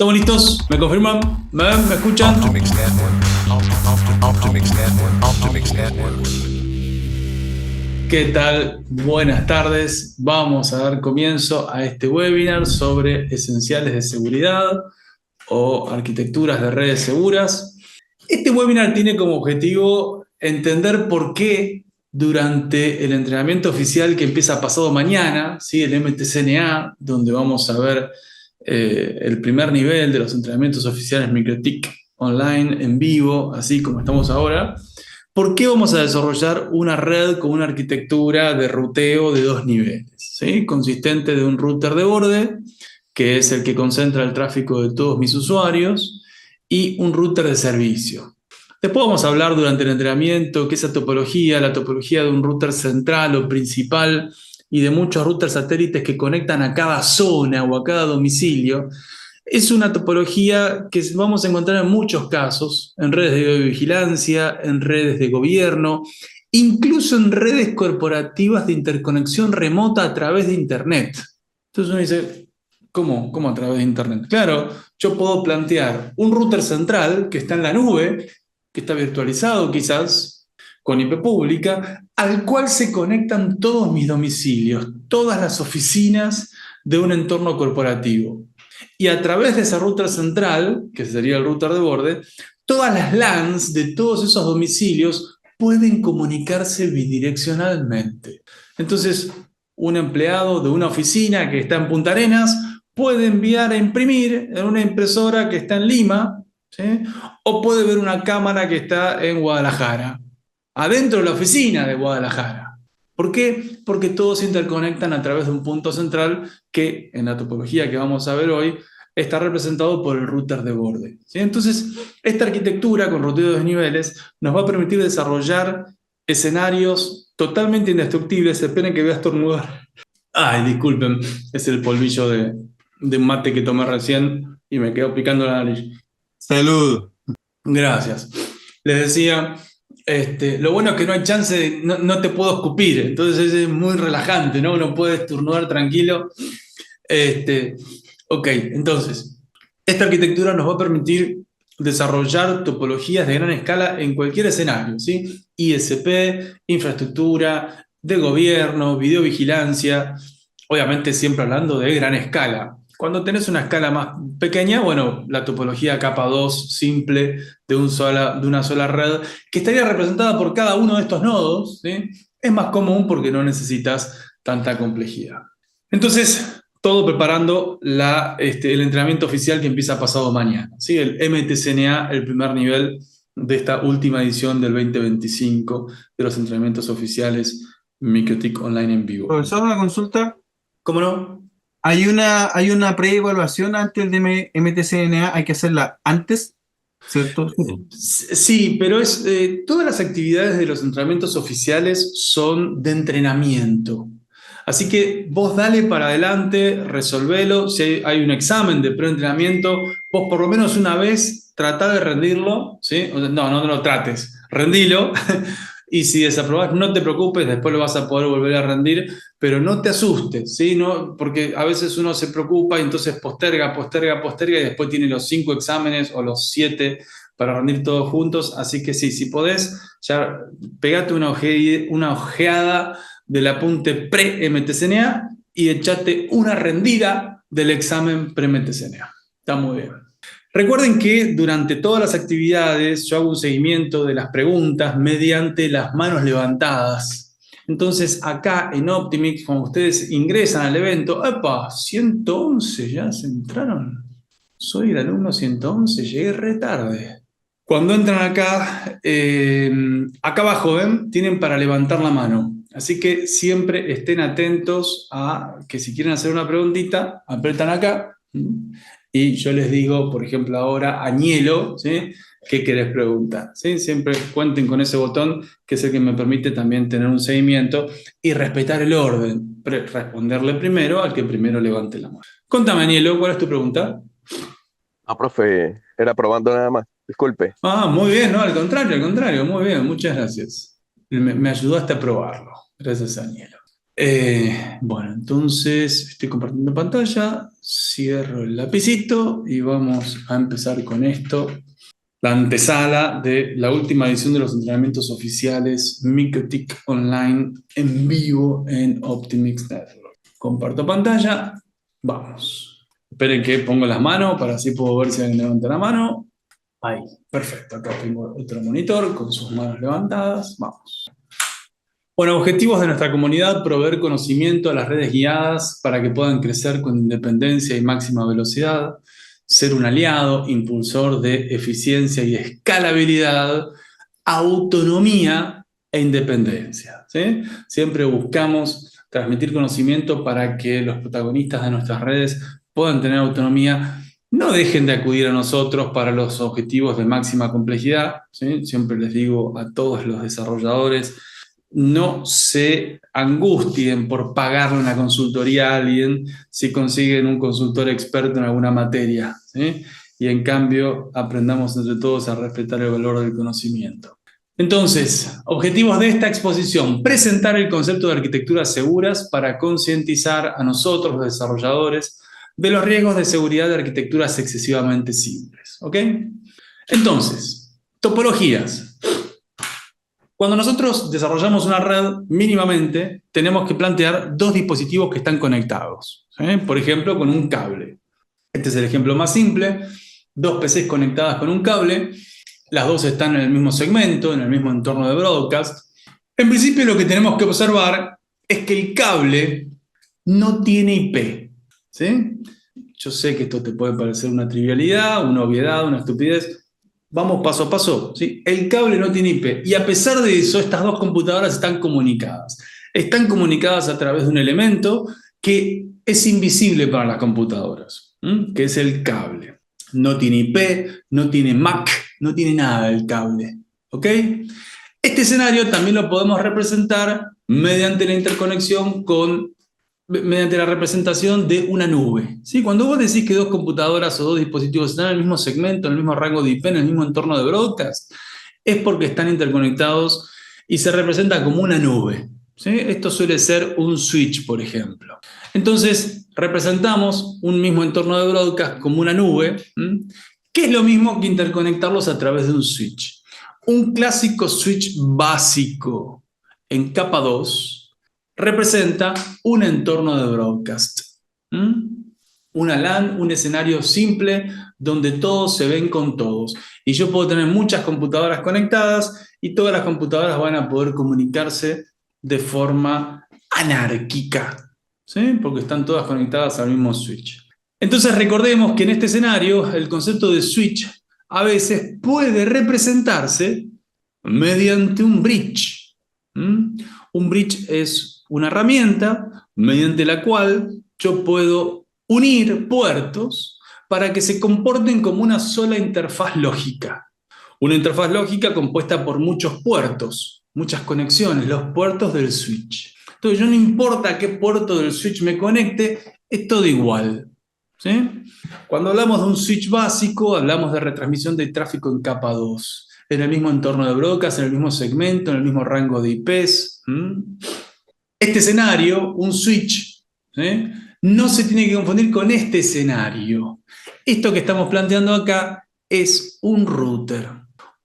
¿Estamos listos? ¿Me confirman? ¿Me escuchan? Optimix Network. Optimix Network. ¿Qué tal? Buenas tardes. Vamos a dar comienzo a este webinar sobre esenciales de seguridad o arquitecturas de redes seguras. Este webinar tiene como objetivo entender por qué durante el entrenamiento oficial que empieza pasado mañana, ¿sí? El MTCNA, donde vamos a ver el primer nivel de los entrenamientos oficiales MikroTik online en vivo, así como estamos ahora. ¿Por qué vamos a desarrollar una red con una arquitectura de ruteo de 2 niveles? ¿Sí? Consistente de un router de borde, que es el que concentra el tráfico de todos mis usuarios, y un router de servicio. Después vamos a hablar durante el entrenamiento que esa topología, la topología de un router central o principal y de muchos routers satélites que conectan a cada zona o a cada domicilio, es una topología que vamos a encontrar en muchos casos, en redes de vigilancia, en redes de gobierno, incluso en redes corporativas de interconexión remota a través de Internet. Entonces uno dice, ¿cómo a través de Internet? Claro, yo puedo plantear un router central que está en la nube, que está virtualizado quizás, con IP pública, al cual se conectan todos mis domicilios, todas las oficinas de un entorno corporativo. Y a través de ese router central, que sería el router de borde, todas las LANs de todos esos domicilios pueden comunicarse bidireccionalmente. Entonces, un empleado de una oficina que está en Punta Arenas puede enviar a imprimir en una impresora que está en Lima, ¿sí? O puede ver una cámara que está en Guadalajara, adentro de la oficina de Guadalajara. ¿Por qué? Porque todos se interconectan a través de un punto central que, en la topología que vamos a ver hoy, está representado por el router de borde. ¿Sí? Entonces, esta arquitectura con ruteo de 2 niveles nos va a permitir desarrollar escenarios totalmente indestructibles. Esperen que voy a estornudar. Ay, disculpen, es el polvillo de un mate que tomé recién y me quedó picando la nariz. Salud. Gracias. Les decía, lo bueno es que no hay chance de, no te puedo escupir, entonces es muy relajante, ¿no? Uno puede estornudar tranquilo. Ok, entonces, esta arquitectura nos va a permitir desarrollar topologías de gran escala en cualquier escenario, ¿sí? ISP, infraestructura, de gobierno, videovigilancia, obviamente siempre hablando de gran escala. Cuando tenés una escala más pequeña, bueno, la topología capa 2 simple de una sola red, que estaría representada por cada uno de estos nodos, ¿sí? Es más común porque no necesitas tanta complejidad. Entonces, todo preparando el entrenamiento oficial que empieza pasado mañana, ¿sí? El MTCNA, el primer nivel de esta última edición del 2025 de los entrenamientos oficiales MikroTik Online en vivo. Profesor, una consulta. ¿Cómo no? ¿Hay una preevaluación antes de MTCNA? ¿Hay que hacerla antes? ¿Cierto? Sí, pero todas las actividades de los entrenamientos oficiales son de entrenamiento. Así que vos dale para adelante, resolvelo. Si hay un examen de preentrenamiento, vos por lo menos una vez tratá de rendirlo, ¿sí? No lo trates, rendilo. Y si desaprobás, no te preocupes, después lo vas a poder volver a rendir, pero no te asustes, ¿sí? No, porque a veces uno se preocupa y entonces posterga y después tiene los 5 exámenes o los 7 para rendir todos juntos. Así que sí, si podés, ya pegate una ojeada del apunte pre-MTCNA y echate una rendida del examen pre-MTCNA. Está muy bien. Recuerden que durante todas las actividades yo hago un seguimiento de las preguntas mediante las manos levantadas. Entonces acá en Optimix, cuando ustedes ingresan al evento, ¡epa! 111, ya se entraron. Soy el alumno 111, llegué re tarde. Cuando entran acá, acá abajo, ¿ven? Tienen para levantar la mano. Así que siempre estén atentos a que si quieren hacer una preguntita, apretan acá. Y yo les digo, por ejemplo, ahora, Añelo, ¿sí? ¿Qué querés preguntar? ¿Sí? Siempre cuenten con ese botón, que es el que me permite también tener un seguimiento y respetar el orden. Responderle primero al que primero levante la mano. Contame, Añelo, ¿cuál es tu pregunta? Ah, profe, era probando nada más. Disculpe. Ah, muy bien, no, al contrario, muy bien, muchas gracias. Me ayudaste a probarlo. Gracias, Añelo. Bueno, entonces estoy compartiendo pantalla, cierro el lapicito y vamos a empezar con esto. La antesala de la última edición de los entrenamientos oficiales Micotic Online en vivo en Optimix Network. Comparto pantalla, vamos. Esperen que pongo las manos para así puedo ver si alguien levanta la mano. Ahí, perfecto. Acá tengo otro monitor con sus manos levantadas. Vamos. Bueno, objetivos de nuestra comunidad: proveer conocimiento a las redes guiadas para que puedan crecer con independencia y máxima velocidad, ser un aliado, impulsor de eficiencia y escalabilidad, autonomía e independencia, ¿sí? Siempre buscamos transmitir conocimiento para que los protagonistas de nuestras redes puedan tener autonomía. No dejen de acudir a nosotros para los objetivos de máxima complejidad, ¿sí? Siempre les digo a todos los desarrolladores: no se angustien por pagarle una consultoría a alguien si consiguen un consultor experto en alguna materia, ¿sí? Y en cambio aprendamos entre todos a respetar el valor del conocimiento. Entonces, objetivos de esta exposición: presentar el concepto de arquitecturas seguras para concientizar a nosotros, los desarrolladores, de los riesgos de seguridad de arquitecturas excesivamente simples, ¿ok? Entonces, topologías. Cuando nosotros desarrollamos una red, mínimamente tenemos que plantear dos dispositivos que están conectados, ¿sí? Por ejemplo, con un cable. Este es el ejemplo más simple: dos PCs conectadas con un cable, las dos están en el mismo segmento, en el mismo entorno de broadcast. En principio, lo que tenemos que observar es que el cable no tiene IP, ¿sí? Yo sé que esto te puede parecer una trivialidad, una obviedad, una estupidez. Vamos paso a paso, ¿sí? El cable no tiene IP y a pesar de eso, estas dos computadoras están comunicadas. Están comunicadas a través de un elemento que es invisible para las computadoras, que es el cable. No tiene IP, no tiene MAC, no tiene nada el cable, ¿ok? Este escenario también lo podemos representar mediante la interconexión mediante la representación de una nube, ¿sí? Cuando vos decís que dos computadoras o dos dispositivos están en el mismo segmento, en el mismo rango de IP, en el mismo entorno de broadcast, es porque están interconectados y se representa como una nube, ¿sí? Esto suele ser un switch, por ejemplo. Entonces, representamos un mismo entorno de broadcast como una nube, que es lo mismo que interconectarlos a través de un switch. Un clásico switch básico en capa 2 representa un entorno de broadcast. Una LAN, un escenario simple donde todos se ven con todos. Y yo puedo tener muchas computadoras conectadas y todas las computadoras van a poder comunicarse de forma anárquica, ¿sí? Porque están todas conectadas al mismo switch. Entonces recordemos que en este escenario el concepto de switch a veces puede representarse mediante un bridge. Un bridge es una herramienta mediante la cual yo puedo unir puertos para que se comporten como una sola interfaz lógica. Una interfaz lógica compuesta por muchos puertos, muchas conexiones, los puertos del switch. Entonces, yo no importa a qué puerto del switch me conecte, es todo igual, ¿sí? Cuando hablamos de un switch básico, hablamos de retransmisión de tráfico en capa 2, en el mismo entorno de broadcast, en el mismo segmento, en el mismo rango de IPs. Este escenario, un switch, ¿sí?, no se tiene que confundir con este escenario. Esto que estamos planteando acá es un router.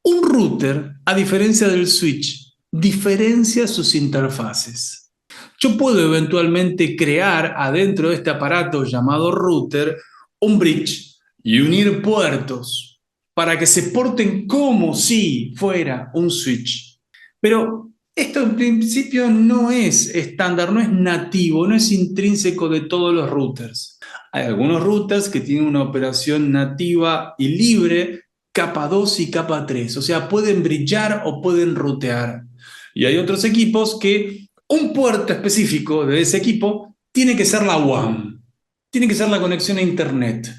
Un router, a diferencia del switch, diferencia sus interfaces. Yo puedo eventualmente crear adentro de este aparato llamado router un bridge y unir puertos para que se porten como si fuera un switch. Pero esto en principio no es estándar, no es nativo, no es intrínseco de todos los routers. Hay algunos routers que tienen una operación nativa y libre, capa 2 y capa 3, o sea, pueden bridgear o pueden routear. Y hay otros equipos que un puerto específico de ese equipo tiene que ser la WAN, tiene que ser la conexión a Internet.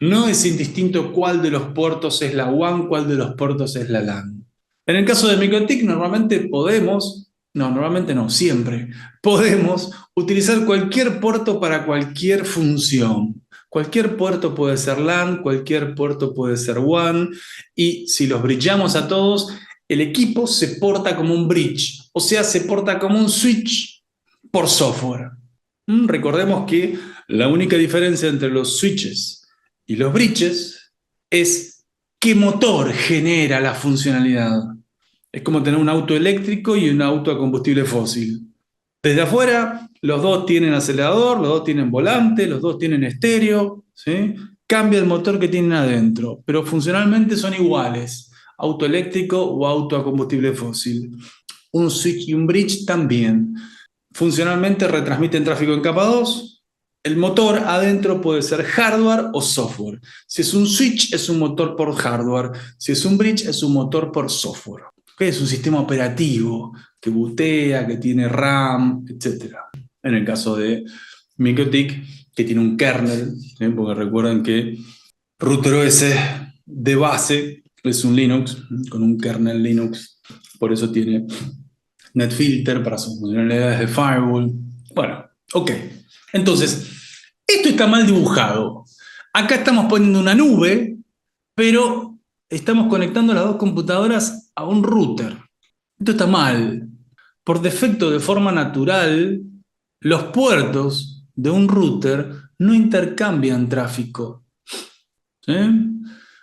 No es indistinto cuál de los puertos es la WAN, cuál de los puertos es la LAN. En el caso de Micotic, siempre podemos utilizar cualquier puerto para cualquier función. Cualquier puerto puede ser LAN, cualquier puerto puede ser WAN, y si los bridgeamos a todos, el equipo se porta como un bridge, o sea, se porta como un switch por software. Recordemos que la única diferencia entre los switches y los bridges es qué motor genera la funcionalidad. Es como tener un auto eléctrico y un auto a combustible fósil. Desde afuera, los dos tienen acelerador, los dos tienen volante, los dos tienen estéreo, ¿sí? Cambia el motor que tienen adentro, pero funcionalmente son iguales, auto eléctrico o auto a combustible fósil. Un switch y un bridge también. Funcionalmente retransmiten tráfico en capa 2. El motor adentro puede ser hardware o software. Si es un switch, es un motor por hardware. Si es un bridge, es un motor por software. Es un sistema operativo que bootea, que tiene RAM, etc. En el caso de MikroTik, que tiene un kernel, ¿sí? Porque recuerden que RouterOS de base es un Linux, con un kernel Linux. Por eso tiene NetFilter para sus funcionalidades de firewall. Bueno, ok. Entonces, esto está mal dibujado. Acá estamos poniendo una nube, pero estamos conectando las dos computadoras a un router. Esto está mal. Por defecto, de forma natural, los puertos de un router no intercambian tráfico, ¿sí?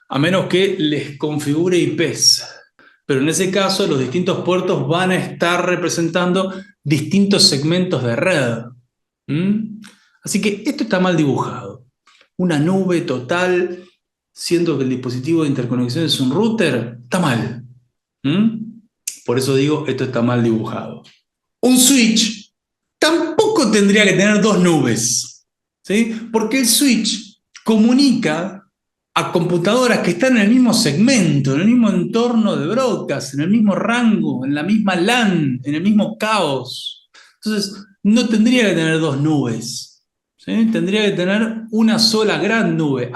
A menos que les configure IPs. Pero en ese caso, los distintos puertos van a estar representando distintos segmentos de red. Así que esto está mal dibujado. Una nube total, siendo que el dispositivo de interconexión es un router, está mal. Por eso digo, esto está mal dibujado. Un switch tampoco tendría que tener dos nubes, ¿sí? Porque el switch comunica a computadoras que están en el mismo segmento, en el mismo entorno de broadcast, en el mismo rango, en la misma LAN, en el mismo caos. Entonces, no tendría que tener dos nubes, ¿sí? Tendría que tener una sola gran nube.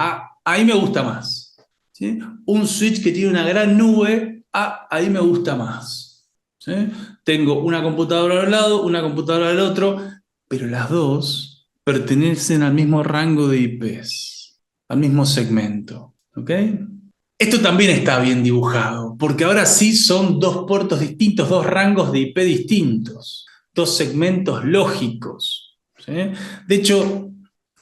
Ahí me gusta más, ¿sí? Un switch que tiene una gran nube, ahí me gusta más, ¿sí? Tengo una computadora al lado, una computadora al otro, pero las dos pertenecen al mismo rango de IPs. Al mismo segmento, ¿ok? Esto también está bien dibujado, porque ahora sí son dos puertos distintos, dos rangos de IP distintos, dos segmentos lógicos, ¿sí? De hecho,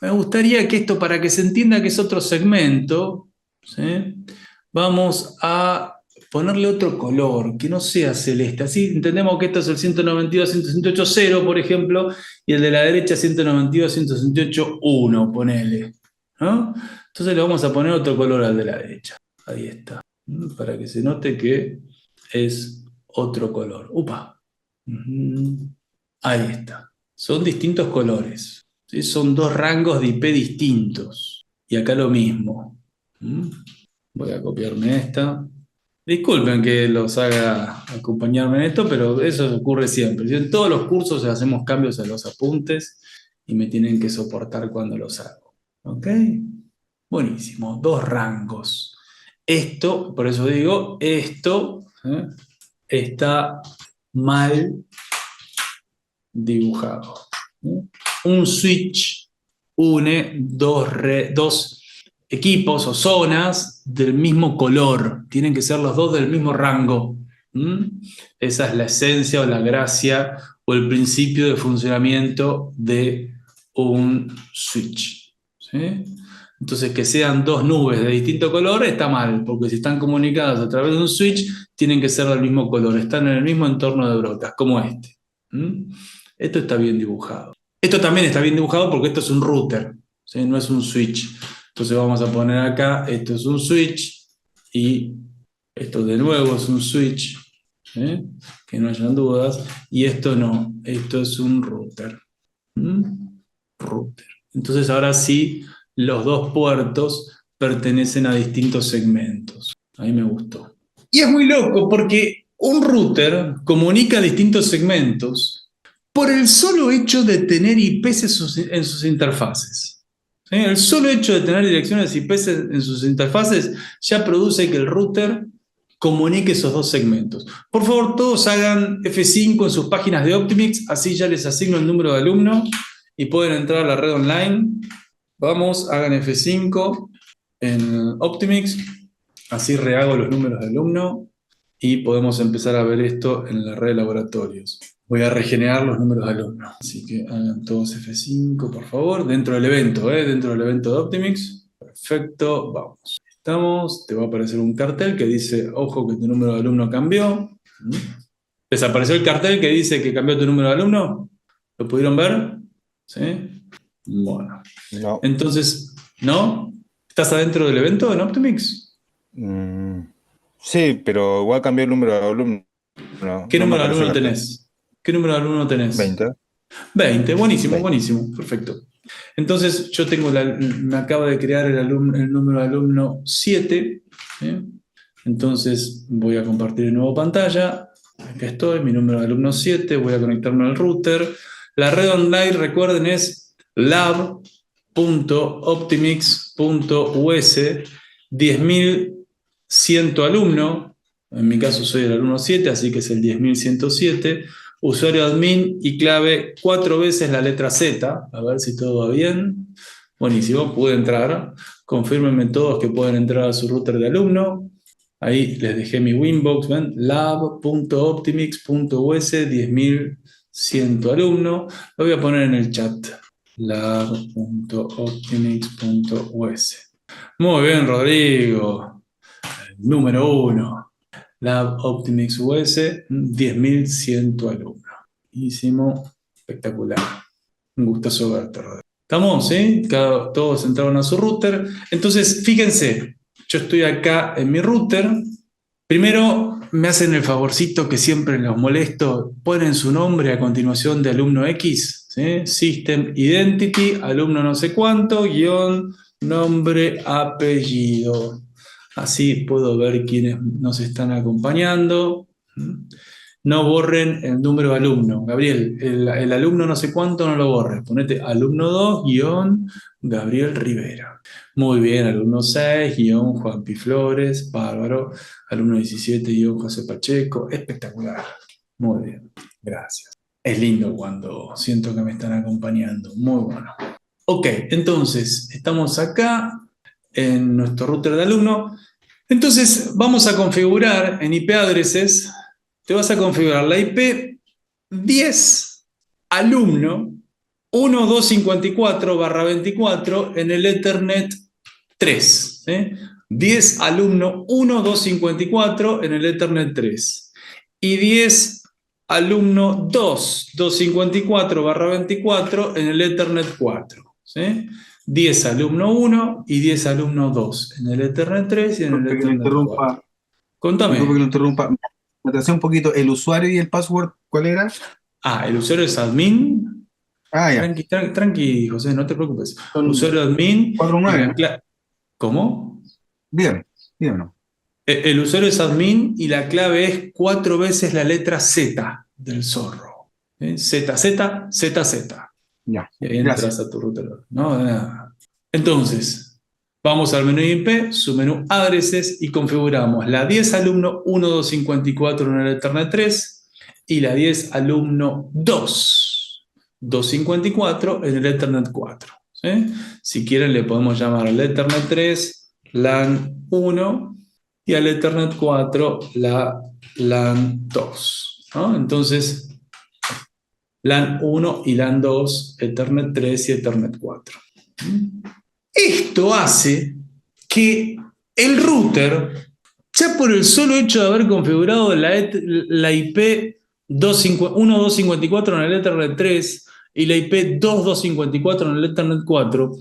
me gustaría que esto, para que se entienda que es otro segmento, ¿sí? Vamos a ponerle otro color, que no sea celeste. Así entendemos que esto es el 192.168.0, por ejemplo, y el de la derecha 192.168.1, ponele, ¿no? Entonces le vamos a poner otro color al de la derecha. Ahí está. Para que se note que es otro color. ¡Upa! Ahí está. Son distintos colores, ¿sí? Son dos rangos de IP distintos. Y acá lo mismo. Voy a copiarme esta. Disculpen que los haga acompañarme en esto, pero eso ocurre siempre. En todos los cursos hacemos cambios a los apuntes y me tienen que soportar cuando los hago. ¿Ok? Buenísimo, dos rangos. Esto, por eso digo, esto está mal dibujado. Un switch une dos equipos o zonas del mismo color. Tienen que ser los dos del mismo rango. Esa es la esencia o la gracia o el principio de funcionamiento de un switch, ¿sí? Entonces, que sean dos nubes de distinto color está mal, porque si están comunicadas a través de un switch, tienen que ser del mismo color, están en el mismo entorno de broadcast, como este. Esto está bien dibujado. Esto también está bien dibujado porque esto es un router, ¿sí? No es un switch. Entonces vamos a poner acá, esto es un switch, y esto de nuevo es un switch, ¿sí? Que no hayan dudas, y esto no, esto es un router. Router. Entonces ahora sí, los dos puertos pertenecen a distintos segmentos. A mí me gustó. Y es muy loco porque un router comunica distintos segmentos por el solo hecho de tener IPs en sus interfaces. ¿Sí? El solo hecho de tener direcciones IPs en sus interfaces ya produce que el router comunique esos dos segmentos. Por favor, todos hagan F5 en sus páginas de Optimix, así ya les asigno el número de alumno y pueden entrar a la red online. Vamos, hagan F5 en Optimix, así rehago los números de alumno y podemos empezar a ver esto en la red de laboratorios. Voy a regenerar los números de alumnos. Así que hagan todos F5, por favor, dentro del evento, dentro del evento de Optimix. Perfecto, vamos. Estamos, te va a aparecer un cartel que dice, ojo que tu número de alumno cambió. ¿Desapareció el cartel que dice que cambió tu número de alumno? ¿Lo pudieron ver? ¿Sí? Bueno. No. Entonces, ¿no? ¿Estás adentro del evento en Optimix? Sí, pero igual cambió el número de alumnos. ¿Qué No me número de aparece alumno cartel. tenés? ¿Qué número de alumno tenés? 20. 20, buenísimo, 20. buenísimo, perfecto. Entonces yo tengo me acaba de crear el número de alumno 7. Entonces voy a compartir de nuevo pantalla. Acá estoy, mi número de alumno 7. Voy a conectarme al router. La red online, recuerden, es lab.optimix.us 10.100 alumno. En mi caso soy el alumno 7, así que es el 10.107. Usuario admin y clave 4 veces la letra Z. A ver si todo va bien. Buenísimo, pude entrar. Confírmenme todos que pueden entrar a su router de alumno. Ahí les dejé mi Winbox, ¿ven? lab.optimix.us 10.100 alumno. Lo voy a poner en el chat. lab.optimix.us. Muy bien, Rodrigo. Número 1. Lab Optimix US, 10.100 alumnos. Buenísimo, espectacular. Un gustazo verte, Rodrigo. ¿Estamos? ¿Sí? Todos entraron a su router. Entonces, fíjense, yo estoy acá en mi router. Primero, me hacen el favorcito que siempre los molesto. Ponen su nombre a continuación de alumno X. ¿Sí? System Identity, alumno no sé cuánto, guión, nombre, apellido. Así puedo ver quiénes nos están acompañando. No borren el número de alumno. Gabriel, el alumno no sé cuánto no lo borres. Ponete alumno 2, guión, Gabriel Rivera. Muy bien, alumno 6, guión, Juan Pi Flores, bárbaro. Alumno 17, guión, José Pacheco. Espectacular. Muy bien, gracias. Es lindo cuando siento que me están acompañando. Muy bueno. Ok, entonces, estamos acá en nuestro router de alumno. Entonces vamos a configurar en IP addresses, te vas a configurar la IP 10 alumno 1254/24 en el Ethernet 3. 10 alumno 1254 en el Ethernet 3. Y 10 alumno 254/24 en el Ethernet 4. 10 alumno 1 y 10 alumno 2 en el Ethernet 3 y en el Disculpe que lo Ethernet 4. interrumpa. Contame. Disculpe que lo interrumpa. Me atrasé un poquito. ¿El usuario y el password cuál era? El usuario es admin. Ya. Tranqui, José, no te preocupes. Son Usuario admin. 4-9, ¿no? ¿Cómo? Dígame, dígame. El usuario es admin y la clave es 4 veces la letra Z del zorro. Z, Z, Z, Z. Ya. Y ahí entras Gracias. a tu router. No, nada. Entonces, vamos al menú IP, su menú addresses y configuramos la 10 alumno 1254 en el Ethernet 3 y la 10 alumno 254 en el Ethernet 4. ¿Sí? Si quieren le podemos llamar al Ethernet 3 LAN 1 y al Ethernet 4 la LAN 2. ¿No? Entonces, LAN 1 y LAN 2, Ethernet 3 y Ethernet 4. Esto hace que el router, ya por el solo hecho de haber configurado la IP 1254 en el Ethernet 3 y la IP 2254 en el Ethernet 4,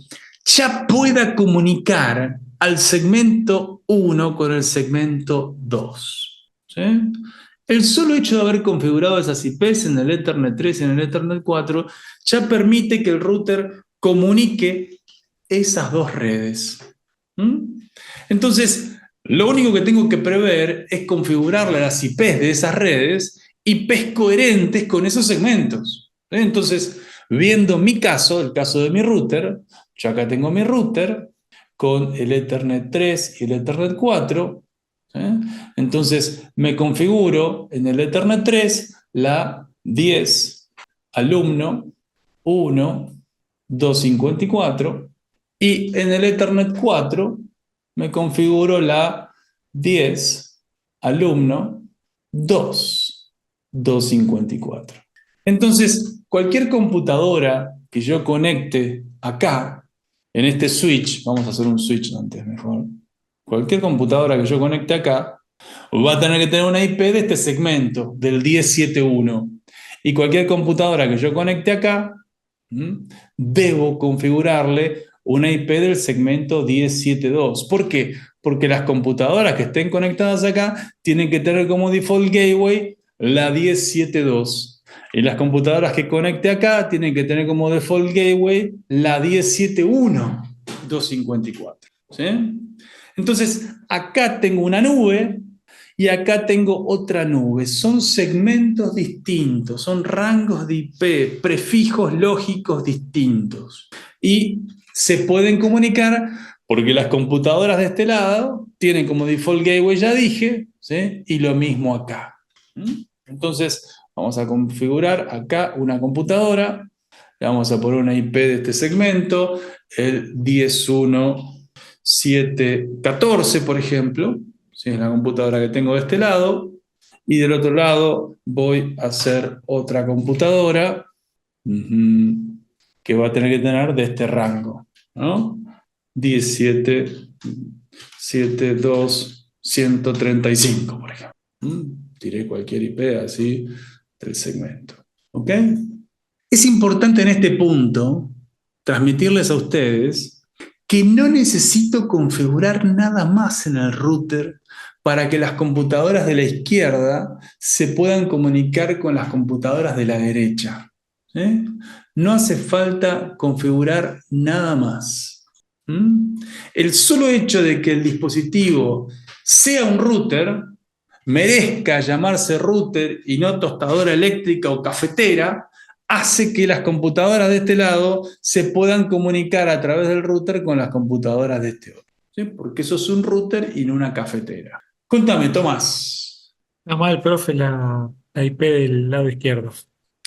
ya pueda comunicar al segmento 1 con el segmento 2. ¿Sí? El solo hecho de haber configurado esas IPs en el Ethernet 3 y en el Ethernet 4 ya permite que el router comunique esas dos redes. Entonces, lo único que tengo que prever es configurarle las IPs de esas redes, IPs coherentes con esos segmentos. Entonces, viendo mi caso, el caso de mi router, yo acá tengo mi router con el Ethernet 3 y el Ethernet 4. Entonces, me configuro en el Ethernet 3 la 10 alumno 1 254 y en el Ethernet 4 me configuro la 10 alumno 2 254. Entonces, cualquier computadora que yo conecte acá, en este switch, vamos a hacer un switch antes mejor, cualquier computadora que yo conecte acá, va a tener que tener una IP de este segmento, del 1071. Y cualquier computadora que yo conecte acá, debo configurarle una IP del segmento 1072. ¿Por qué? Porque las computadoras que estén conectadas acá tienen que tener como default gateway la 1072. Y las computadoras que conecte acá tienen que tener como default gateway la 1071 254. ¿Sí? Entonces, acá tengo una nube y acá tengo otra nube. Son segmentos distintos, son rangos de IP, prefijos lógicos distintos. Y se pueden comunicar porque las computadoras de este lado tienen como default gateway, ya dije, ¿sí? Y lo mismo acá. Entonces, vamos a configurar acá una computadora, le vamos a poner una IP de este segmento, el 10.1.7.14, por ejemplo, ¿sí? Es la computadora que tengo de este lado, y del otro lado voy a hacer otra computadora que va a tener que tener de este rango, ¿no? 17.7.2.135, por ejemplo. Tiré cualquier IP así del segmento. ¿Ok? Es importante en este punto transmitirles a ustedes que no necesito configurar nada más en el router para que las computadoras de la izquierda se puedan comunicar con las computadoras de la derecha. ¿Sí? No hace falta configurar nada más. El solo hecho de que el dispositivo sea un router, merezca llamarse router y no tostadora eléctrica o cafetera, hace que las computadoras de este lado se puedan comunicar a través del router con las computadoras de este otro. ¿Sí? Porque eso es un router y no una cafetera. Contame, Tomás. Nada mal, profe, la IP del lado izquierdo.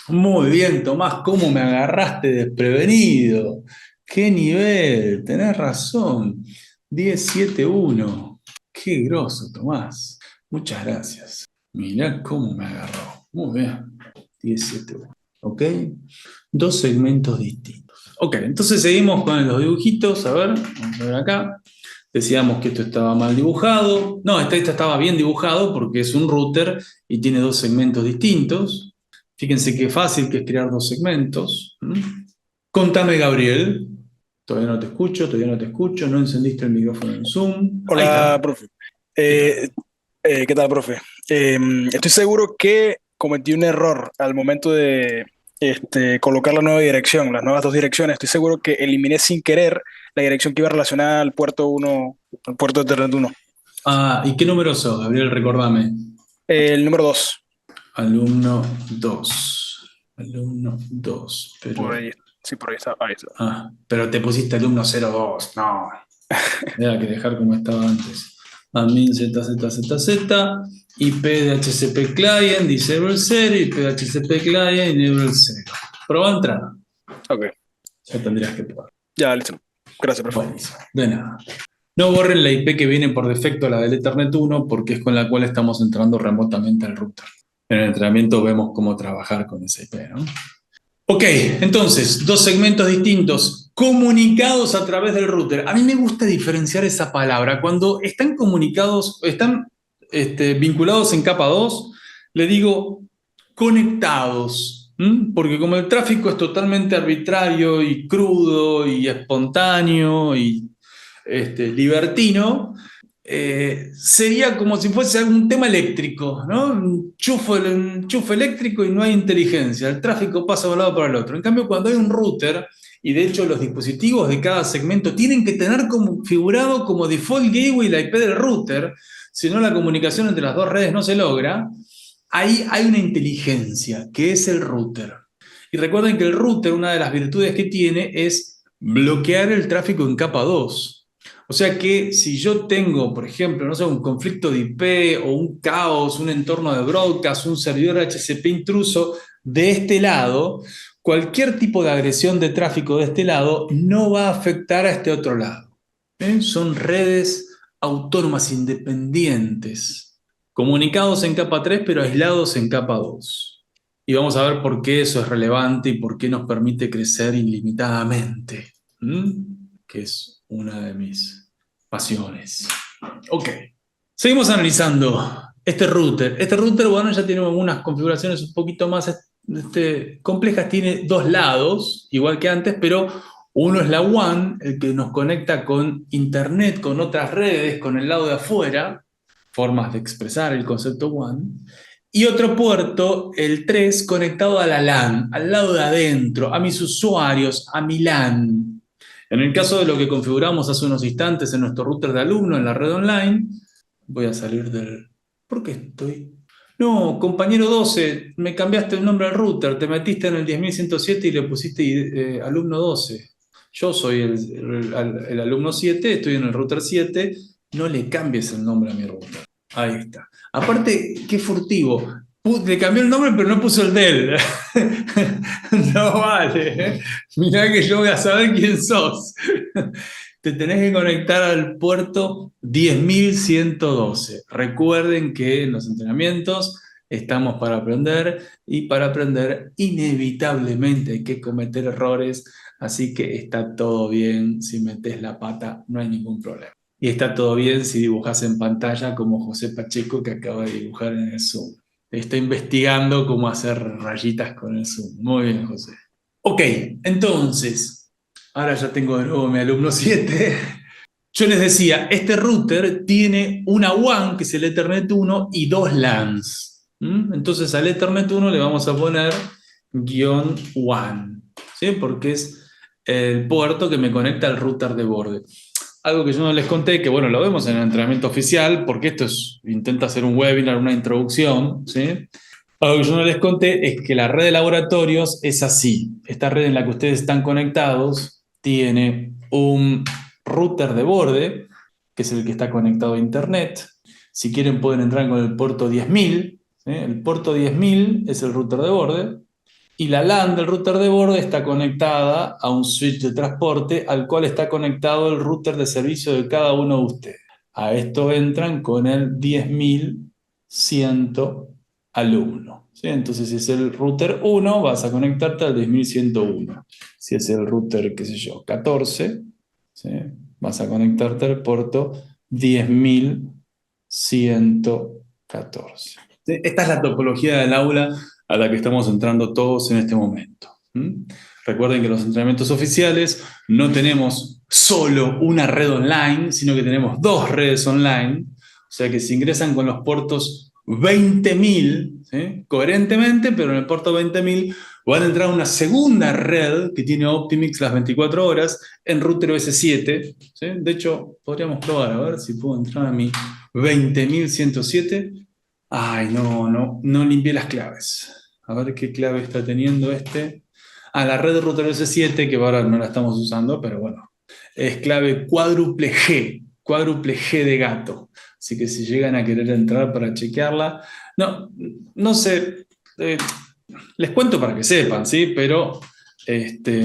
Muy bien, Tomás, ¿cómo me agarraste desprevenido? ¡Qué nivel! Tenés razón. 1071. ¡Qué groso, Tomás! Muchas gracias. Mirá cómo me agarró. Muy bien. 1071. ¿Ok? Dos segmentos distintos. Ok, entonces seguimos con los dibujitos. A ver, vamos a ver acá. Decíamos que esto estaba mal dibujado. No, este estaba bien dibujado porque es un router y tiene dos segmentos distintos. Fíjense qué fácil que es crear dos segmentos. Contame, Gabriel. Todavía no te escucho. No encendiste el micrófono en Zoom. Ahí Hola, está. profe. ¿Qué tal, profe? Estoy seguro que cometí un error al momento de colocar la nueva dirección, las nuevas dos direcciones. Estoy seguro que eliminé sin querer la dirección que iba relacionada al puerto 1, al puerto de Ethernet 1. Ah, ¿y qué número sos, Gabriel? Recordame. El número 2. Alumno 2. Alumno 2. Pero, Por ahí. Sí, por ahí está. Ahí está. pero te pusiste alumno 02. No. Había que dejar como estaba antes. Admin ZZZZ, IP de HCP Client, disable 0, IP de HCP Client, enable 0. Probá entrada. Ok. Ya tendrías que probar. Ya, listo. Gracias, profe. Buenísimo. De nada. No borren la IP que viene por defecto, la del Ethernet 1, porque es con la cual estamos entrando remotamente al router. En el entrenamiento vemos cómo trabajar con esa IP, ¿no? Ok, entonces, dos segmentos distintos comunicados a través del router. A mí me gusta diferenciar esa palabra. Cuando están comunicados, están vinculados en capa 2, le digo conectados, porque como el tráfico es totalmente arbitrario y crudo y espontáneo y libertino, sería como si fuese algún tema eléctrico, ¿no? Un enchufe eléctrico y no hay inteligencia, el tráfico pasa de un lado para el otro. En cambio, cuando hay un router, y de hecho los dispositivos de cada segmento tienen que tener configurado como default gateway la IP del router, si no la comunicación entre las dos redes no se logra, ahí hay una inteligencia, que es el router. Y recuerden que el router, una de las virtudes que tiene es bloquear el tráfico en capa 2. O sea que si yo tengo, por ejemplo, no sé, un conflicto de IP o un caos, un entorno de broadcast, un servidor HCP intruso de este lado, cualquier tipo de agresión de tráfico de este lado no va a afectar a este otro lado. Son redes autónomas independientes, comunicados en capa 3 pero aislados en capa 2. y vamos a ver por qué eso es relevante y por qué nos permite crecer ilimitadamente, que es una de mis pasiones. Ok, seguimos analizando este router. Este router, bueno, ya tiene unas configuraciones un poquito más complejas, tiene dos lados, igual que antes, pero uno es la WAN, el que nos conecta con internet, con otras redes, con el lado de afuera, formas de expresar el concepto WAN, y otro puerto, el 3, conectado a la LAN, al lado de adentro, a mis usuarios, a mi LAN. En el caso de lo que configuramos hace unos instantes en nuestro router de alumno en la red online, voy a salir del... ¿Por qué estoy...? No, compañero 12, me cambiaste el nombre al router, te metiste en el 10.107 y le pusiste alumno 12. Yo soy el alumno 7, estoy en el router 7, no le cambies el nombre a mi router. Ahí está. Aparte, qué furtivo. Le cambió el nombre, pero no puso el de él. No vale. Mirá que yo voy a saber quién sos. Te tenés que conectar al puerto 10.112. Recuerden que en los entrenamientos estamos para aprender y para aprender inevitablemente hay que cometer errores, así que está todo bien si metés la pata, no hay ningún problema. Y está todo bien si dibujás en pantalla como José Pacheco que acaba de dibujar en el Zoom. Está investigando cómo hacer rayitas con el Zoom. Muy bien, José. Ok, entonces, ahora ya tengo de nuevo mi alumno 7. Yo les decía, este router tiene una WAN, que es el Ethernet 1, y dos LANs. Entonces al Ethernet 1 le vamos a poner -WAN, ¿sí? Porque es el puerto que me conecta al router de borde. Algo que yo no les conté, que bueno, lo vemos en el entrenamiento oficial, porque esto intenta hacer un webinar, una introducción, ¿sí? Algo que yo no les conté es que la red de laboratorios es así. Esta red en la que ustedes están conectados tiene un router de borde, que es el que está conectado a internet. Si quieren pueden entrar con el puerto 10.000, ¿sí? El puerto 10.000 es el router de borde, y la LAN del router de borde está conectada a un switch de transporte al cual está conectado el router de servicio de cada uno de ustedes. A esto entran con el 10.100 alumno, ¿sí? Entonces si es el router 1 vas a conectarte al 10.101. Si es el router, qué sé yo, 14, ¿sí? Vas a conectarte al puerto 10.114. ¿Sí? Esta es la topología del aula a la que estamos entrando todos en este momento. Recuerden que en los entrenamientos oficiales no tenemos solo una red online, sino que tenemos dos redes online. O sea que si ingresan con los puertos 20.000, ¿sí? Coherentemente, pero en el puerto 20.000 van a entrar a una segunda red que tiene Optimix las 24 horas en router OS7. ¿Sí? De hecho, podríamos probar, a ver si puedo entrar a mi 20.107. Ay, no limpié las claves. A ver qué clave está teniendo este. La red de router OS7, que ahora no la estamos usando, pero bueno. Es clave cuádruple G de gato. Así que si llegan a querer entrar para chequearla, no sé, les cuento para que sepan, ¿sí? Pero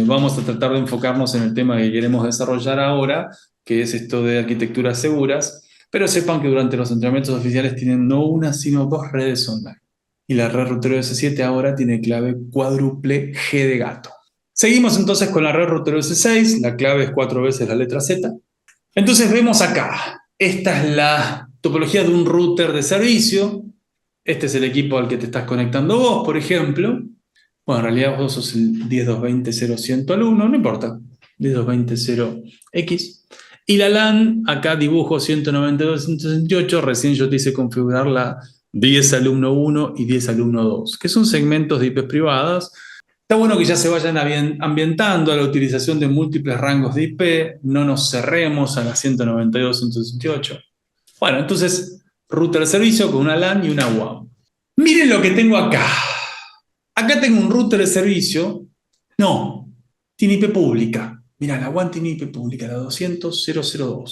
vamos a tratar de enfocarnos en el tema que queremos desarrollar ahora, que es esto de arquitecturas seguras. Pero sepan que durante los entrenamientos oficiales tienen no una, sino dos redes online. Y la red router OS7 ahora tiene clave cuádruple G de gato. Seguimos entonces con la red router OS6, la clave es 4 veces la letra Z. Entonces vemos acá, esta es la topología de un router de servicio. Este es el equipo al que te estás conectando vos, por ejemplo. Bueno, en realidad vos sos el 10.220.0.100 alumno, no importa, 10.220.0x. Y la LAN, acá dibujo 192.168, recién yo te hice configurar la 10 alumno 1 y 10 alumno 2, que son segmentos de IP privadas. Está bueno que ya se vayan ambientando a la utilización de múltiples rangos de IP, no nos cerremos a la 192.168. Bueno, entonces, router de servicio con una LAN y una WAN. Miren lo que tengo acá. Acá tengo un router de servicio. No, tiene IP pública. Mirá, la WAN tiene IP pública, la 200.002. O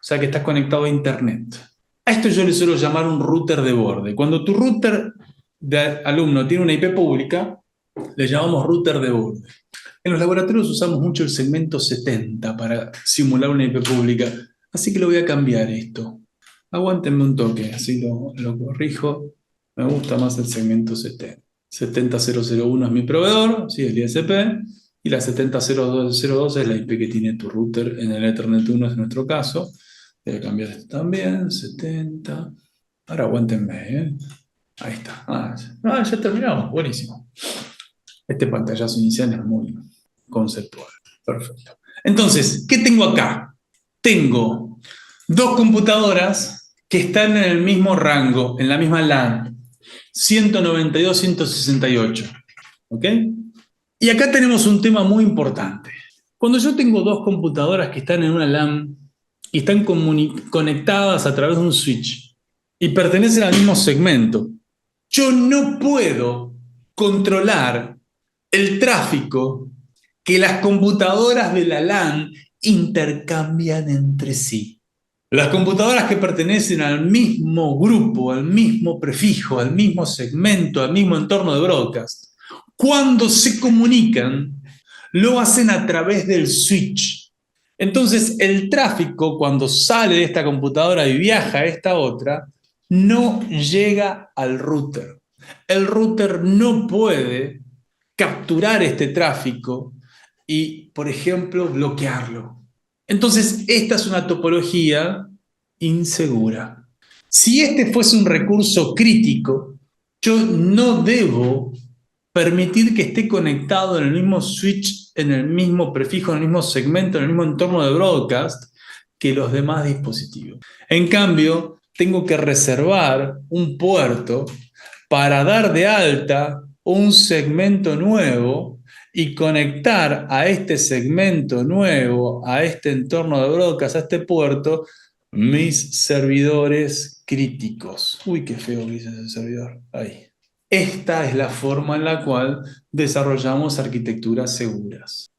sea que estás conectado a internet. A esto yo le suelo llamar un router de borde. Cuando tu router de alumno tiene una IP pública, le llamamos router de borde. En los laboratorios usamos mucho el segmento 70 para simular una IP pública. Así que lo voy a cambiar esto. Aguántenme un toque, así lo corrijo. Me gusta más el segmento 70. 70001 es mi proveedor, sí, el ISP, y la 70002 es la IP que tiene tu router en el Ethernet 1, es nuestro caso. Voy a cambiar esto también, 70. Ahora aguántenme, ¿eh? Ahí está. Ya terminamos, buenísimo. Este pantallazo inicial es muy conceptual. Perfecto. Entonces, ¿qué tengo acá? Tengo dos computadoras que están en el mismo rango, en la misma LAN, 192, 168. ¿Ok? Y acá tenemos un tema muy importante. Cuando yo tengo dos computadoras que están en una LAN y están conectadas a través de un switch y pertenecen al mismo segmento, yo no puedo controlar el tráfico que las computadoras de la LAN intercambian entre sí. Las computadoras que pertenecen al mismo grupo, al mismo prefijo, al mismo segmento, al mismo entorno de broadcast, cuando se comunican, lo hacen a través del switch. Entonces, el tráfico, cuando sale de esta computadora y viaja a esta otra, no llega al router. El router no puede capturar este tráfico y, por ejemplo, bloquearlo. Entonces, esta es una topología insegura. Si este fuese un recurso crítico, yo no debo permitir que esté conectado en el mismo switch, en el mismo prefijo, en el mismo segmento, en el mismo entorno de broadcast que los demás dispositivos. En cambio, tengo que reservar un puerto para dar de alta un segmento nuevo y conectar a este segmento nuevo, a este entorno de broadcast, a este puerto, mis servidores críticos. Uy, qué feo que dice ese servidor. Ahí. Esta es la forma en la cual desarrollamos arquitecturas seguras.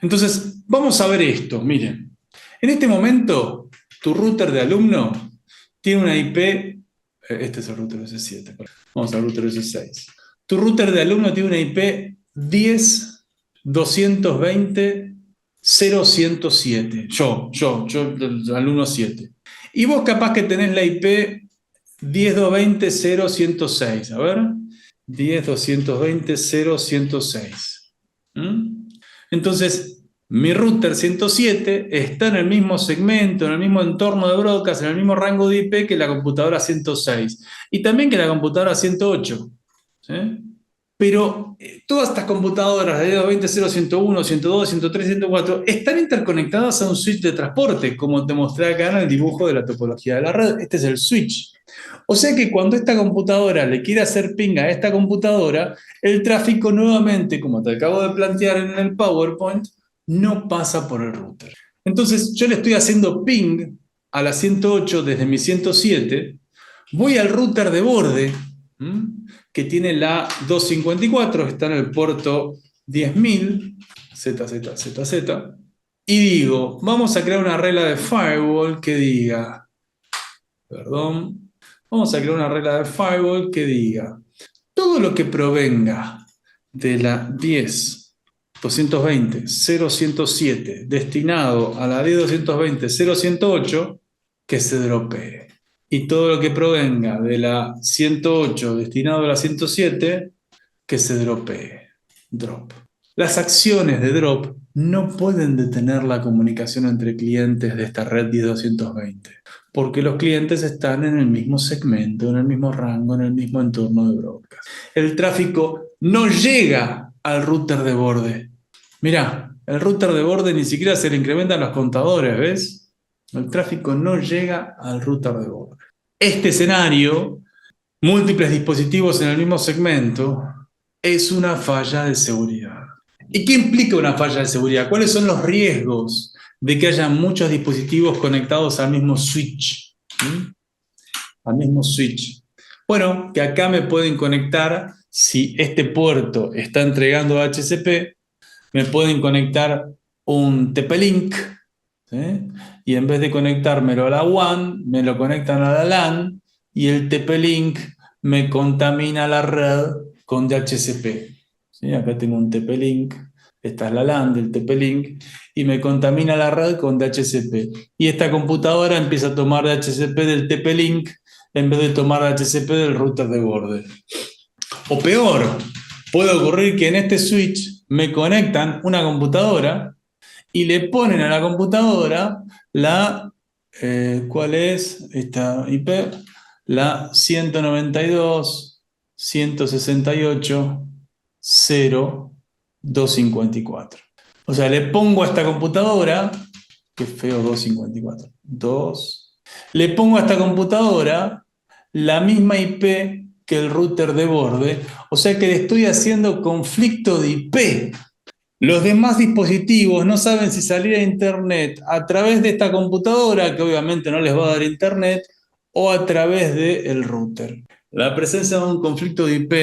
Entonces, vamos a ver esto. Miren, en este momento, tu router de alumno tiene una IP, este es el router S7, vamos al router S6. Tu router de alumno tiene una IP 10.220.0.107. Yo, el alumno 7. Y vos capaz que tenés la IP 10.220.0.106. A ver. 10.220.0.106. Entonces, mi router 107 está en el mismo segmento, en el mismo entorno de broadcast, en el mismo rango de IP que la computadora 106. Y también que la computadora 108. ¿Sí? Pero todas estas computadoras de 10.220.0.101, 102, 103, 104 están interconectadas a un switch de transporte, como te mostré acá en el dibujo de la topología de la red. Este es el switch. O sea que cuando esta computadora le quiere hacer ping a esta computadora, el tráfico nuevamente, como te acabo de plantear en el PowerPoint, no pasa por el router. Entonces yo le estoy haciendo ping a la 108 desde mi 107, voy al router de borde, que tiene la 254, está en el puerto 10.000, ZZZZ, y digo, vamos a crear una regla de firewall que diga, vamos a crear una regla de firewall que diga, todo lo que provenga de la 10.220.0.107 destinado a la 10.220.0.108, que se dropee. Y todo lo que provenga de la 108 destinado a la 107, que se dropee. Drop. Las acciones de drop no pueden detener la comunicación entre clientes de esta red 10.220, porque los clientes están en el mismo segmento, en el mismo rango, en el mismo entorno de broadcast. El tráfico no llega al router de borde. Mirá, el router de borde ni siquiera se le incrementan los contadores, ¿ves? El tráfico no llega al router de borde. Este escenario, múltiples dispositivos en el mismo segmento, es una falla de seguridad. ¿Y qué implica una falla de seguridad? ¿Cuáles son los riesgos de que haya muchos dispositivos conectados al mismo switch? Al mismo switch. Bueno, que acá me pueden conectar, si este puerto está entregando HCP, me pueden conectar un TP-Link, ¿sí? Y en vez de conectármelo a la WAN, me lo conectan a la LAN, y el TP-Link me contamina la red con DHCP. ¿Sí? Acá tengo un TP-Link, esta es la LAN del TP-Link, y me contamina la red con DHCP. Y esta computadora empieza a tomar DHCP del TP-Link en vez de tomar DHCP del router de borde. O peor, puede ocurrir que en este switch me conectan una computadora y le ponen a la computadora la, ¿cuál es esta IP? La 192.168.0.254. O sea, le pongo a esta computadora, qué feo 254, 2. Le pongo a esta computadora la misma IP que el router de borde, o sea que le estoy haciendo conflicto de IP. Los demás dispositivos no saben si salir a internet a través de esta computadora, que obviamente no les va a dar internet, o a través del router. La presencia de un conflicto de IP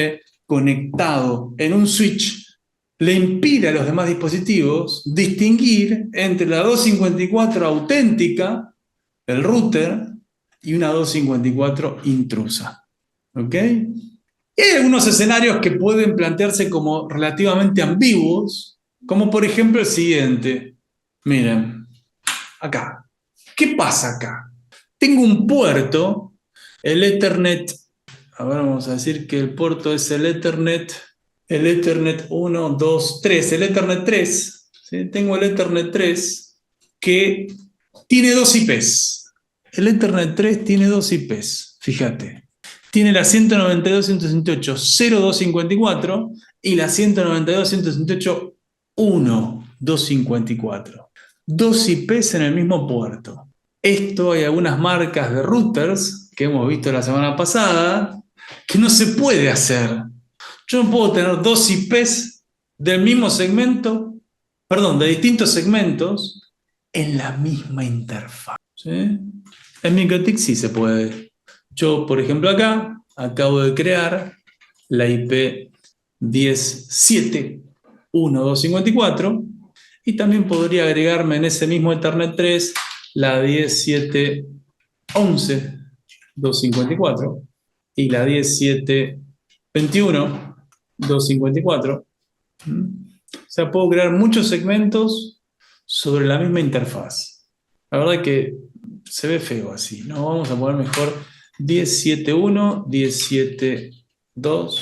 conectado en un switch le impide a los demás dispositivos distinguir entre la 254 auténtica, el router, y una 254 intrusa. ¿Ok? Y hay algunos escenarios que pueden plantearse como relativamente ambiguos, como por ejemplo el siguiente. Miren, acá. ¿Qué pasa acá? Tengo un puerto, el Ethernet, ahora vamos a decir que el puerto es el Ethernet 1, 2, 3, el Ethernet 3, ¿sí? Tengo el Ethernet 3 que tiene dos IPs. El Ethernet 3 tiene dos IPs, fíjate. Tiene la 192.168.0.254 y la 192.168.1.254. Dos IPs en el mismo puerto. Esto hay algunas marcas de routers que hemos visto la semana pasada que no se puede hacer. Yo no puedo tener dos IPs del mismo segmento, perdón, de distintos segmentos en la misma interfaz. ¿Sí? En MikroTik sí se puede. Yo, por ejemplo, acá acabo de crear la IP 10.7.1.254 y también podría agregarme en ese mismo Ethernet 3 la 10.7.11.254 y la 10.7.21.254. O sea, puedo crear muchos segmentos sobre la misma interfaz. La verdad que se ve feo así, ¿no? Vamos a poner mejor 10.7.1, 10.7.2,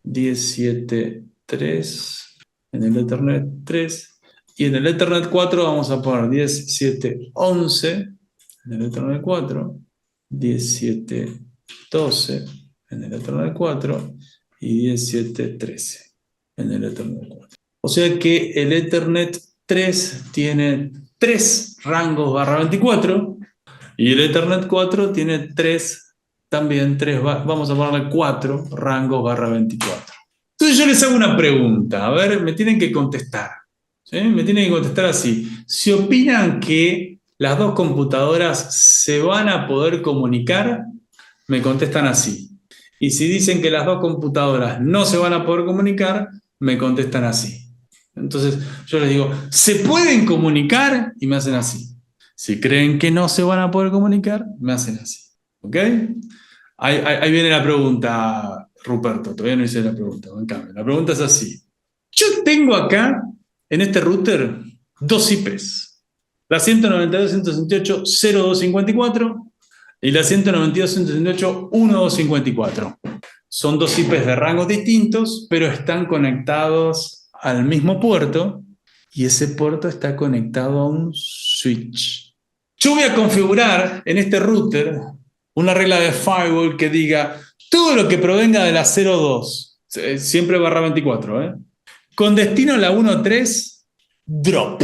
10.7.3 en el Ethernet 3 y en el Ethernet 4 vamos a poner 10.7.11 en el Ethernet 4, 10.7.12 en el Ethernet 4 y 10.7.13 en el Ethernet 4. O sea que el Ethernet 3 tiene 3 rangos /24 y el Ethernet 4 tiene también 3, vamos a ponerle 4 rangos /24. Entonces yo les hago una pregunta, a ver, me tienen que contestar. ¿Sí? Me tienen que contestar así. Si opinan que las dos computadoras se van a poder comunicar, me contestan así. Y si dicen que las dos computadoras no se van a poder comunicar, me contestan así. Entonces yo les digo, ¿se pueden comunicar? Y me hacen así. Si creen que no se van a poder comunicar, me hacen así. ¿Ok? Ahí viene la pregunta, Ruperto. Todavía no hice la pregunta. En cambio, la pregunta es así. Yo tengo acá, en este router, dos IPs. La 192.168.0.254 y la 192.168.1.254. Son dos IPs de rangos distintos, pero están conectados al mismo puerto y ese puerto está conectado a un switch. Yo voy a configurar en este router una regla de firewall que diga todo lo que provenga de la 02, siempre /24, con destino a la 1.3, drop.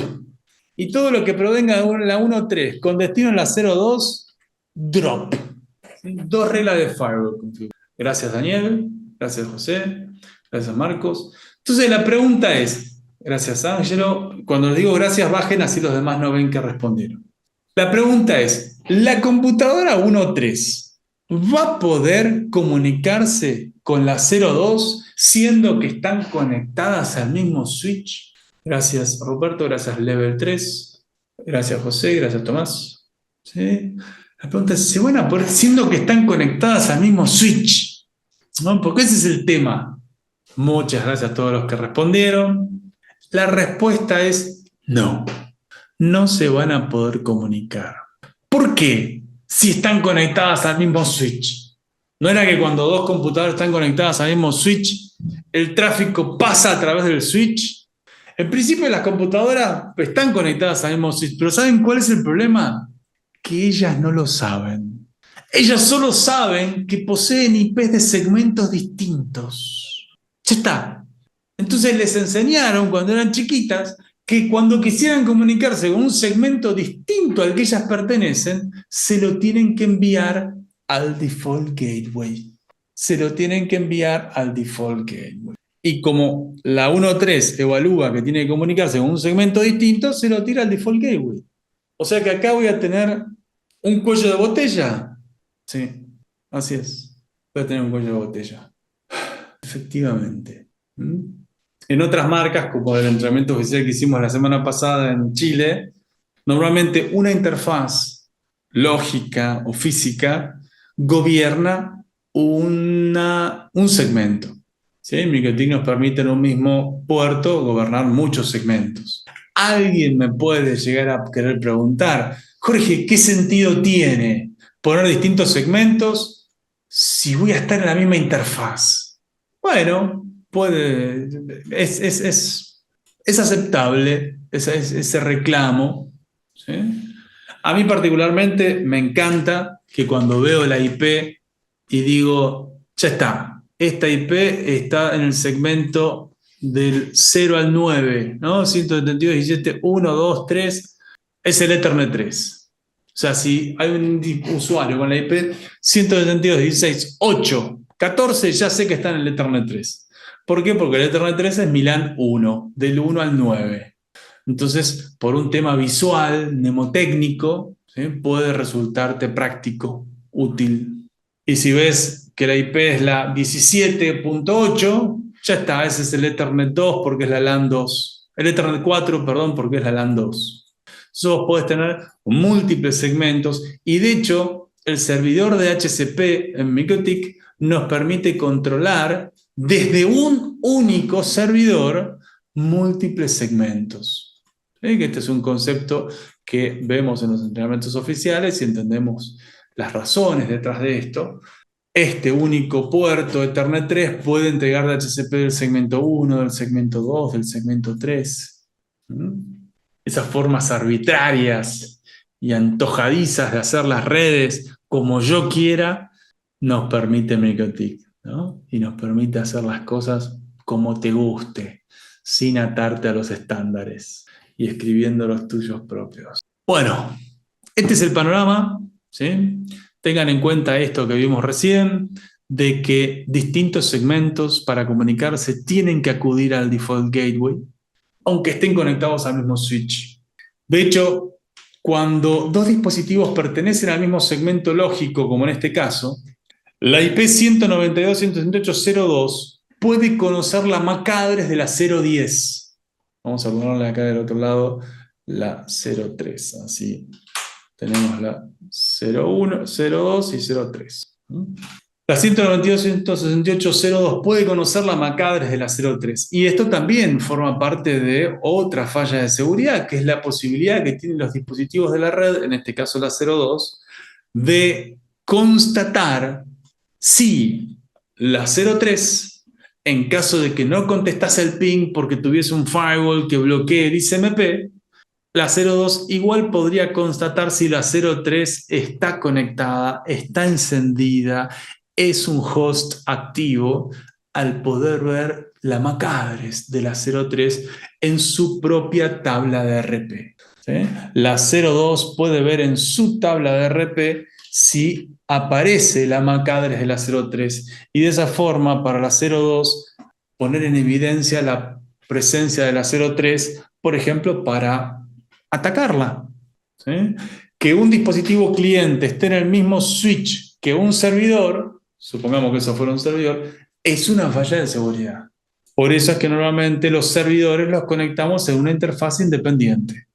Y todo lo que provenga de la 1.3 con destino a la 02, drop. Dos reglas de firewall. Gracias, Daniel. Gracias, José. Gracias, Marcos. Entonces la pregunta es, gracias, Ángelo. Cuando les digo gracias, bajen, así los demás no ven que respondieron. La pregunta es, ¿la computadora 1.3 va a poder comunicarse con la 02 siendo que están conectadas al mismo switch? Gracias, Roberto. Gracias, Level 3. Gracias, José. Gracias, Tomás. ¿Sí? La pregunta es, ¿se van a poder siendo que están conectadas al mismo switch? ¿No? Porque ese es el tema. Muchas gracias a todos los que respondieron. La respuesta es no. No se van a poder comunicar. ¿Por qué? Si están conectadas al mismo switch. No era que cuando dos computadoras están conectadas al mismo switch, el tráfico pasa a través del switch. En principio las computadoras están conectadas al mismo switch, pero ¿saben cuál es el problema? Que ellas no lo saben. Ellas solo saben que poseen IPs de segmentos distintos. Ya está. Entonces les enseñaron cuando eran chiquitas que cuando quisieran comunicarse con un segmento distinto al que ellas pertenecen, se lo tienen que enviar al default gateway. Se lo tienen que enviar al default gateway. Y como la 1.3 evalúa que tiene que comunicarse con un segmento distinto, se lo tira al default gateway. O sea que acá voy a tener un cuello de botella. Sí, así es. Voy a tener un cuello de botella. Efectivamente. En otras marcas, como el entrenamiento oficial que hicimos la semana pasada en Chile, normalmente una interfaz lógica o física gobierna un segmento. ¿Sí? MikroTik nos permite en un mismo puerto gobernar muchos segmentos. Alguien me puede llegar a querer preguntar, Jorge, ¿qué sentido tiene poner distintos segmentos si voy a estar en la misma interfaz? Bueno, es aceptable ese reclamo. ¿Sí? A mí particularmente me encanta que cuando veo la IP y digo, ya está, esta IP está en el segmento del 0 al 9, ¿no? 172.17.1.2.3 es el Ethernet 3. O sea, si hay un usuario con la IP 172.16.8.14, ya sé que está en el Ethernet 3. ¿Por qué? Porque el Ethernet 3 es MILAN 1, del 1 al 9. Entonces, por un tema visual, mnemotécnico, ¿sí? Puede resultarte práctico, útil. Y si ves que la IP es la 17.8, ya está, ese es el Ethernet 2 porque es la LAN 2. El Ethernet 4, perdón, porque es la LAN 2. Entonces vos podés tener múltiples segmentos y de hecho el servidor de HCP en MikroTik nos permite controlar desde un único servidor múltiples segmentos. ¿Sí? Que este es un concepto que vemos en los entrenamientos oficiales y entendemos las razones detrás de esto. Este único puerto Ethernet 3 puede entregar de HCP del segmento 1, del segmento 2, del segmento 3. Esas formas arbitrarias y antojadizas de hacer las redes como yo quiera nos permite MikroTik, ¿no? Y nos permite hacer las cosas como te guste, sin atarte a los estándares y escribiendo los tuyos propios. Bueno, este es el panorama, ¿sí? Tengan en cuenta esto que vimos recién, de que distintos segmentos para comunicarse tienen que acudir al default gateway, aunque estén conectados al mismo switch. De hecho, cuando dos dispositivos pertenecen al mismo segmento lógico, como en este caso, la IP 192.168.0.2 puede conocer la MAC address de la 0.10. Vamos a ponerle acá del otro lado la 0.3. Así tenemos la 0.1, 0.2 y 0.3. La 192.168.0.2 puede conocer la MAC address de la 0.3. Y esto también forma parte de otra falla de seguridad, que es la posibilidad que tienen los dispositivos de la red, en este caso la 0.2, de constatar si la 0.3, en caso de que no contestase el ping porque tuviese un firewall que bloquee el ICMP, la 0.2 igual podría constatar si la 0.3 está conectada, está encendida, es un host activo, al poder ver la MAC address de la 0.3 en su propia tabla de RP. ¿Sí? La 0.2 puede ver en su tabla de RP si aparece la MAC address de la 0.3 y de esa forma para la 0.2 poner en evidencia la presencia de la 0.3, por ejemplo, para atacarla. ¿Sí? Que un dispositivo cliente esté en el mismo switch que un servidor, supongamos que eso fuera un servidor, es una falla de seguridad. Por eso es que normalmente los servidores los conectamos en una interfaz independiente.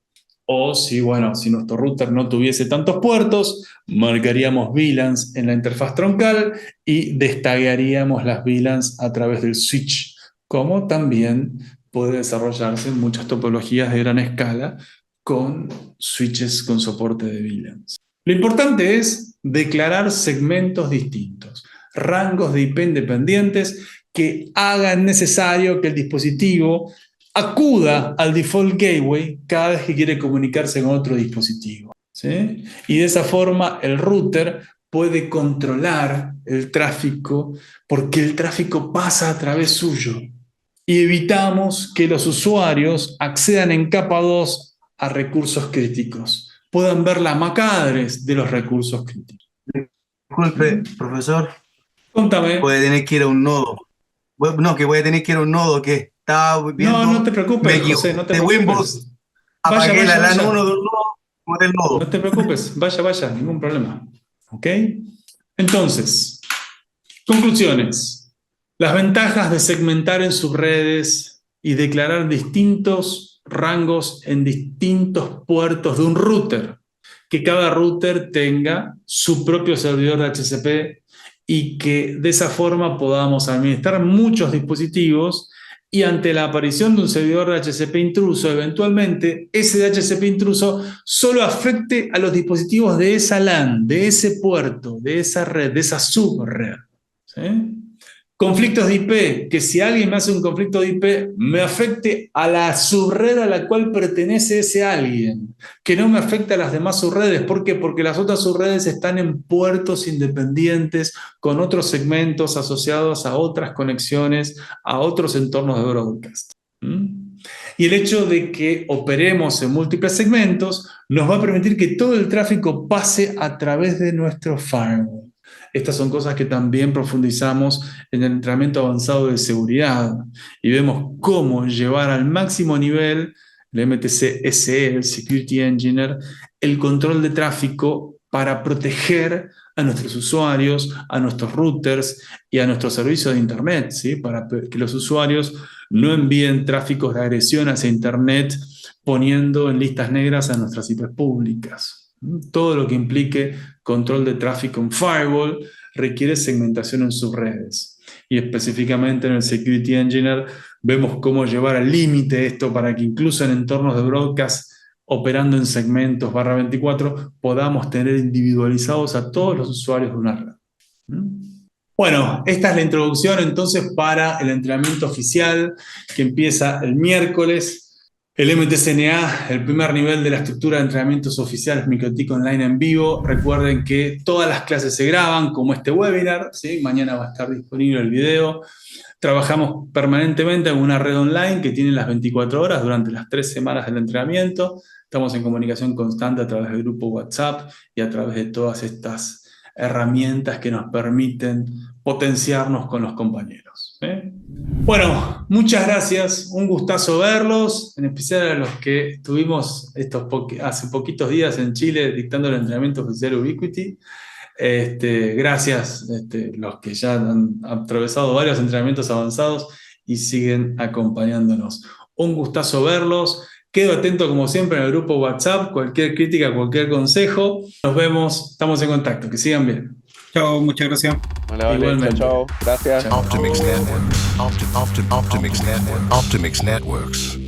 O si nuestro router no tuviese tantos puertos, marcaríamos VLANs en la interfaz troncal y destaguearíamos las VLANs a través del switch, como también puede desarrollarse en muchas topologías de gran escala con switches con soporte de VLANs. Lo importante es declarar segmentos distintos. rangos de IP independientes que hagan necesario que el dispositivo acuda al default gateway cada vez que quiere comunicarse con otro dispositivo, ¿sí? Y de esa forma el router puede controlar el tráfico porque el tráfico pasa a través suyo y evitamos que los usuarios accedan en capa 2 a recursos críticos, puedan ver la MAC address de los recursos críticos. Disculpe, profesor. Contame. Puede tener que ir a un nodo. No, que puede tener que ir a un nodo que estaba viendo. No te preocupes, José, no te de preocupes. Windows, apagué la LAN 1 del nodo, del nodo. No te preocupes, vaya, ningún problema. ¿Ok? Entonces, conclusiones. Las ventajas de segmentar en subredes y declarar distintos rangos en distintos puertos de un router. Que cada router tenga su propio servidor de HCP y que de esa forma podamos administrar muchos dispositivos y ante la aparición de un servidor de HCP intruso, eventualmente ese DHCP intruso solo afecte a los dispositivos de esa LAN, de ese puerto, de esa red, de esa subred. ¿Sí? Conflictos de IP, que si alguien me hace un conflicto de IP, me afecte a la subred a la cual pertenece ese alguien, que no me afecte a las demás subredes. ¿Por qué? Porque las otras subredes están en puertos independientes con otros segmentos asociados a otras conexiones, a otros entornos de broadcast. Y el hecho de que operemos en múltiples segmentos nos va a permitir que todo el tráfico pase a través de nuestro firewall. Estas son cosas que también profundizamos en el entrenamiento avanzado de seguridad y vemos cómo llevar al máximo nivel el MTC SE, el Security Engineer, el control de tráfico para proteger a nuestros usuarios, a nuestros routers y a nuestros servicios de Internet, ¿sí? Para que los usuarios no envíen tráficos de agresión hacia Internet poniendo en listas negras a nuestras IPs públicas. Todo lo que implique control de tráfico en firewall requiere segmentación en subredes. Y específicamente en el Security Engineer vemos cómo llevar al límite esto para que incluso en entornos de broadcast operando en segmentos /24 podamos tener individualizados a todos los usuarios de una red. Bueno, esta es la introducción entonces para el entrenamiento oficial que empieza el miércoles. El MTCNA, el primer nivel de la estructura de entrenamientos oficiales MikroTik Online en vivo. Recuerden que todas las clases se graban, como este webinar, ¿sí? Mañana va a estar disponible el video. Trabajamos permanentemente en una red online que tiene las 24 horas durante las 3 semanas del entrenamiento. Estamos en comunicación constante a través del grupo WhatsApp y a través de todas estas herramientas que nos permiten potenciarnos con los compañeros. Bueno, muchas gracias, un gustazo verlos, en especial a los que estuvimos hace poquitos días en Chile dictando el entrenamiento oficial Ubiquiti. Gracias los que ya han atravesado varios entrenamientos avanzados y siguen acompañándonos. Un gustazo verlos. Quedo atento como siempre en el grupo WhatsApp, cualquier crítica, cualquier consejo. Nos vemos, estamos en contacto, que sigan bien. Chao, muchas gracias. Vale, Igualmente. chao, gracias. Chao. Optimix Networks. Optimix Networks.